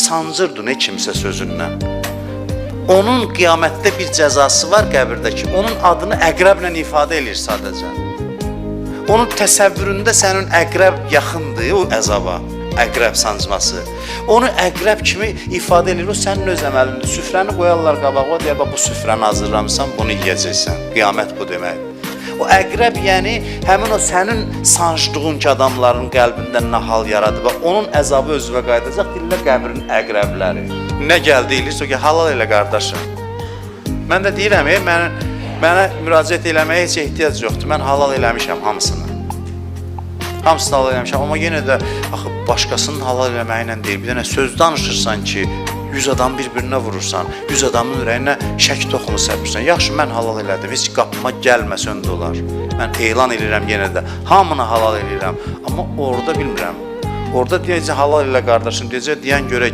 sancırdı ne kimsə sözündən. Onun qiyamətdə bir cəzası var qəbirdəki. Onun adını əqrəblə ifadə edir sadəcə. Onun təsəvvüründə sənin əqrəb yaxındır o əzaba, əqrəb sancması. Onu əqrəb kimi ifadə edir, o sənin öz əməlində. Süfrəni qoyarlar qabağa, deyər, bu süfrəni hazırlamısan, bunu yeyəcəksən. Qiyamət bu deməkdir. O əqrəb, yəni həmin o sənin sancdığın ki, adamların qəlbində nə hal yaradı və onun əzabı özünə qayıdacaq, deyirlər qəbrin əqrəbləri. Nə gəldi eləyirsə ki, halal elə qardaşım. Mən də deyirəm, mənə müraciət eləməyə heç ehtiyac yoxdur. Mən halal eləmişəm hamısını. Hamısını halal eləmişəm, amma yenə də axı başqasının halal eləməklə deyil. Bir dənə söz danışırsan ki, 100 adam bir-birinə vurursan, 100 adamın ürəyinə şək toxumu səpirsən. Yaxşı, mən halal elədim, heç qapıma gəlməsən də olar. Mən elan edirəm yenə də, hamını halal edirəm. Amma orada bilmirəm. Orada deyəcək halal elə qardaşım, deyəcək deyən görə